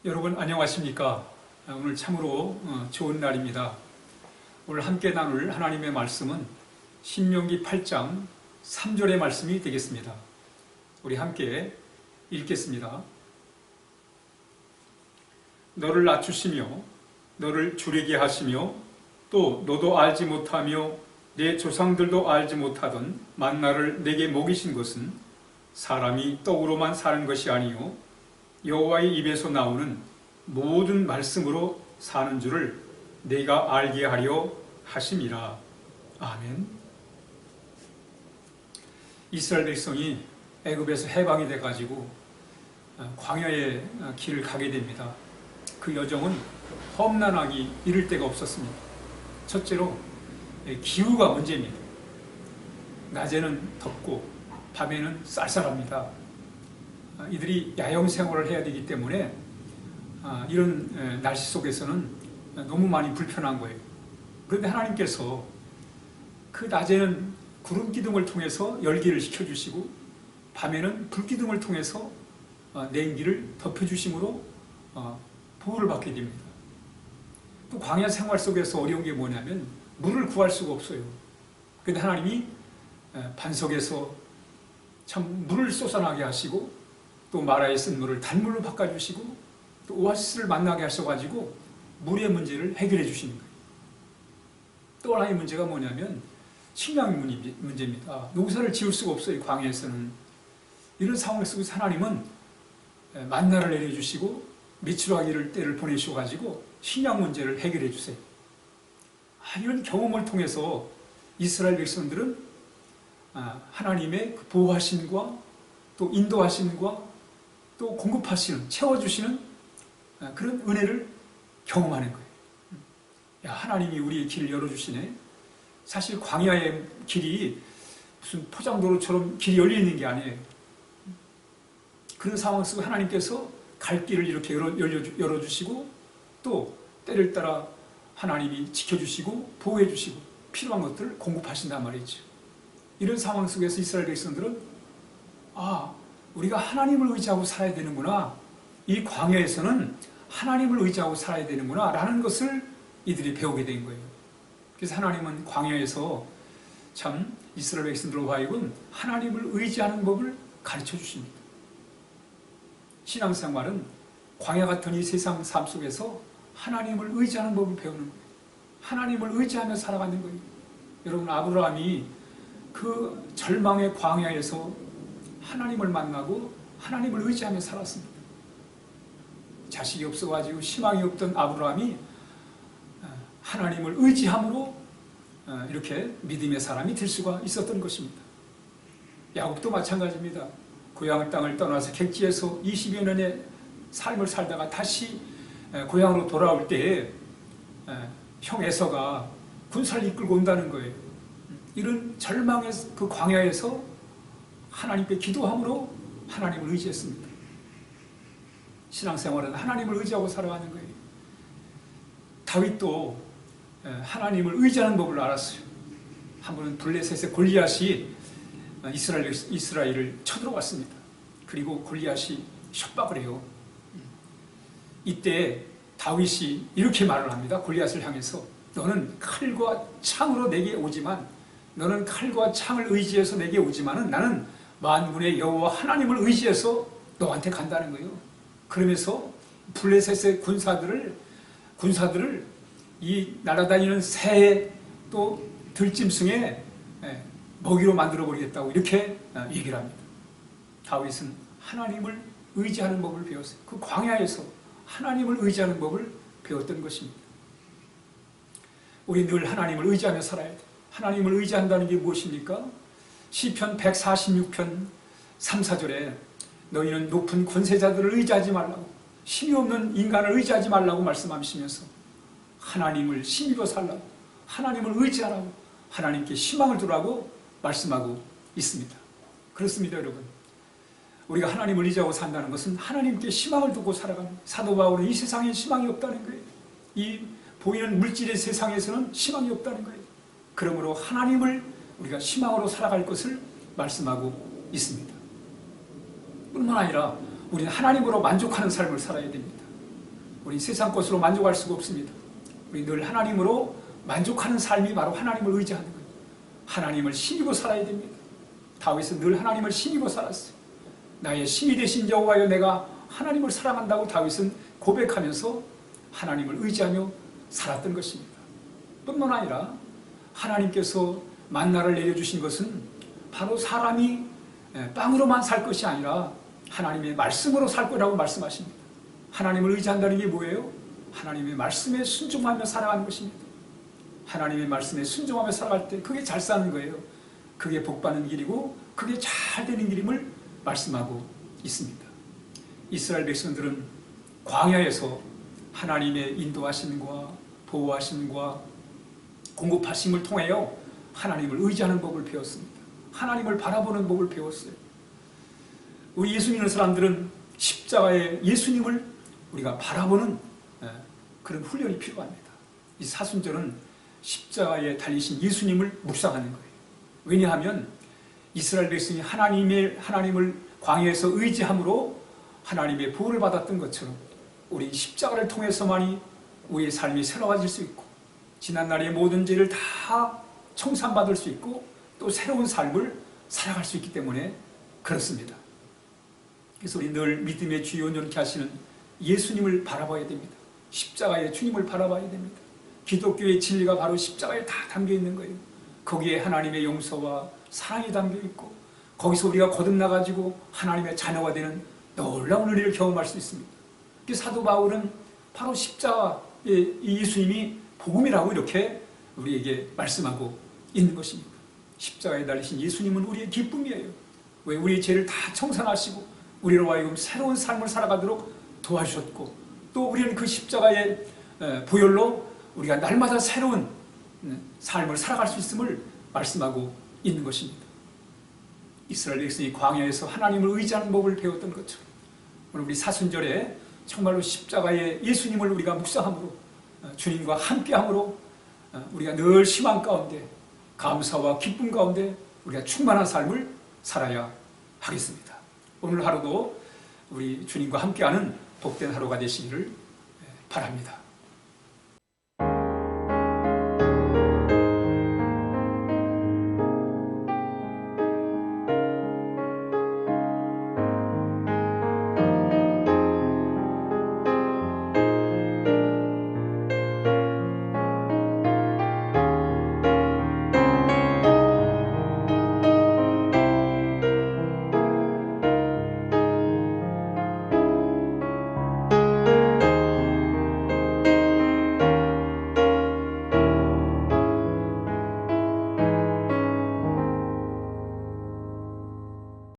여러분 안녕하십니까? 오늘 참으로 좋은 날입니다. 오늘 함께 나눌 하나님의 말씀은 신명기 8장 3절의 말씀이 되겠습니다. 우리 함께 읽겠습니다. 너를 낮추시며 너를 줄이게 하시며 또 너도 알지 못하며 내 조상들도 알지 못하던 만나를 내게 먹이신 것은 사람이 떡으로만 사는 것이 아니요 여호와의 입에서 나오는 모든 말씀으로 사는 줄을 내가 알게 하려 하심이라. 아멘. 이스라엘 백성이 애굽에서 해방이 돼가지고 광야의 길을 가게 됩니다. 그 여정은 험난하기 이를 데가 없었습니다. 첫째로 기후가 문제입니다. 낮에는 덥고 밤에는 쌀쌀합니다. 이들이 야영 생활을 해야 되기 때문에 이런 날씨 속에서는 너무 많이 불편한 거예요. 그런데 하나님께서 그 낮에는 구름 기둥을 통해서 열기를 식혀주시고 밤에는 불 기둥을 통해서 냉기를 덮여주심으로 보호를 받게 됩니다. 또 광야 생활 속에서 어려운 게 뭐냐면 물을 구할 수가 없어요. 그런데 하나님이 반석에서 참 물을 쏟아나게 하시고 또 마라에 쓴 물을 단물로 바꿔주시고 또 오아시스를 만나게 하셔가지고 물의 문제를 해결해 주시는 거예요. 또 하나의 문제가 뭐냐면 식량 문제입니다. 농사를 지을 수가 없어요. 광야에서는. 이런 상황 속에서 하나님은 만나를 내려주시고 메추라기를 때를 보내셔가지고 식량 문제를 해결해 주세요. 이런 경험을 통해서 이스라엘 백성들은 하나님의 보호하심과 또 인도하심과 또 공급하시는, 채워주시는 그런 은혜를 경험하는 거예요. 야, 하나님이 우리의 길을 열어주시네. 사실 광야의 길이 무슨 포장도로처럼 길이 열려있는 게 아니에요. 그런 상황 속에 하나님께서 갈 길을 이렇게 열어주시고 또 때를 따라 하나님이 지켜주시고 보호해주시고 필요한 것들을 공급하신단 말이죠. 이런 상황 속에서 이스라엘 백성들은 우리가 하나님을 의지하고 살아야 되는구나. 이 광야에서는 하나님을 의지하고 살아야 되는구나 라는 것을 이들이 배우게 된 거예요. 그래서 하나님은 광야에서 참 이스라엘 백성들로 하여금 하나님을 의지하는 법을 가르쳐 주십니다. 신앙생활은 광야 같은 이 세상 삶 속에서 하나님을 의지하는 법을 배우는 거예요. 하나님을 의지하며 살아가는 거예요. 여러분, 아브라함이 그 절망의 광야에서 하나님을 만나고 하나님을 의지하며 살았습니다. 자식이 없어가지고 희망이 없던 아브라함이 하나님을 의지함으로 이렇게 믿음의 사람이 될 수가 있었던 것입니다. 야곱도 마찬가지입니다. 고향 땅을 떠나서 객지에서 20여 년의 삶을 살다가 다시 고향으로 돌아올 때에 형 에서가 군사를 이끌고 온다는 거예요. 이런 절망의 그 광야에서 하나님께 기도함으로 하나님을 의지했습니다. 신앙생활은 하나님을 의지하고 살아가는 거예요. 다윗도 하나님을 의지하는 법을 알았어요. 한 번은 블레셋의 골리앗이 이스라엘을 쳐들어왔습니다. 그리고 골리앗이 협박을 해요. 이때 다윗이 이렇게 말을 합니다. 골리앗을 향해서 너는 칼과 창으로 내게 오지만 너는 칼과 창을 의지해서 내게 오지만은 나는 만군의 여호와 하나님을 의지해서 너한테 간다는 거예요. 그러면서 블레셋의 군사들을 이 날아다니는 새에 또 들짐승에 먹이로 만들어 버리겠다고 이렇게 얘기를 합니다. 다윗은 하나님을 의지하는 법을 배웠어요. 그 광야에서 하나님을 의지하는 법을 배웠던 것입니다. 우리 늘 하나님을 의지하며 살아야 돼요. 하나님을 의지한다는 게 무엇입니까? 시편 146편 3, 4절에 너희는 높은 권세자들을 의지하지 말라고, 힘이 없는 인간을 의지하지 말라고 말씀하시면서 하나님을 힘입어 살라고, 하나님을 의지하라고, 하나님께 희망을 두라고 말씀하고 있습니다. 그렇습니다, 여러분. 우리가 하나님을 의지하고 산다는 것은 하나님께 희망을 두고 살아가는 거예요. 사도 바울은 이 세상에 희망이 없다는 거예요. 이 보이는 물질의 세상에서는 희망이 없다는 거예요. 그러므로 하나님을 우리가 희망으로 살아갈 것을 말씀하고 있습니다. 뿐만 아니라 우리는 하나님으로 만족하는 삶을 살아야 됩니다. 우리 세상 것으로 만족할 수가 없습니다. 우리 늘 하나님으로 만족하는 삶이 바로 하나님을 의지하는 거예요. 하나님을 힘입어 살아야 됩니다. 다윗은 늘 하나님을 힘입어 살았어요. 나의 힘이 되신 여호와여, 내가 하나님을 사랑한다고 다윗은 고백하면서 하나님을 의지하며 살았던 것입니다. 뿐만 아니라 하나님께서 만나를 내려주신 것은 바로 사람이 빵으로만 살 것이 아니라 하나님의 말씀으로 살 거라고 말씀하십니다. 하나님을 의지한다는 게 뭐예요? 하나님의 말씀에 순종하며 살아가는 것입니다. 하나님의 말씀에 순종하며 살아갈 때 그게 잘 사는 거예요. 그게 복받는 길이고 그게 잘 되는 길임을 말씀하고 있습니다. 이스라엘 백성들은 광야에서 하나님의 인도하심과 보호하심과 공급하심을 통하여 하나님을 의지하는 법을 배웠습니다. 하나님을 바라보는 법을 배웠어요. 우리 예수 믿는 사람들은 십자가의 예수님을 우리가 바라보는 그런 훈련이 필요합니다. 이 사순절은 십자가에 달리신 예수님을 묵상하는 거예요. 왜냐하면 이스라엘 백성이 하나님을 광야에서 의지함으로 하나님의 보호를 받았던 것처럼 우리 십자가를 통해서만이 우리의 삶이 새로워질 수 있고 지난날의 모든 죄를 다 청산받을 수 있고 또 새로운 삶을 살아갈 수 있기 때문에 그렇습니다. 그래서 우리 늘 믿음의 주요 온전케 하시는 예수님을 바라봐야 됩니다. 십자가의 주님을 바라봐야 됩니다. 기독교의 진리가 바로 십자가에 다 담겨 있는 거예요. 거기에 하나님의 용서와 사랑이 담겨 있고 거기서 우리가 거듭나가지고 하나님의 자녀가 되는 놀라운 은혜를 경험할 수 있습니다. 사도 바울은 바로 십자가의 이 예수님이 복음이라고 이렇게 우리에게 말씀하고 있는 것입니다. 십자가에 달리신 예수님은 우리의 기쁨이에요. 왜? 우리의 죄를 다 청산하시고 우리로 하여금 새로운 삶을 살아가도록 도와주셨고 또 우리는 그 십자가의 보혈로 우리가 날마다 새로운 삶을 살아갈 수 있음을 말씀하고 있는 것입니다. 이스라엘 백성이 광야에서 하나님을 의지하는 법을 배웠던 것처럼 오늘 우리 사순절에 정말로 십자가의 예수님을 우리가 묵상함으로 주님과 함께함으로 우리가 늘 희망 가운데 감사와 기쁨 가운데 우리가 충만한 삶을 살아야 하겠습니다. 오늘 하루도 우리 주님과 함께하는 복된 하루가 되시기를 바랍니다.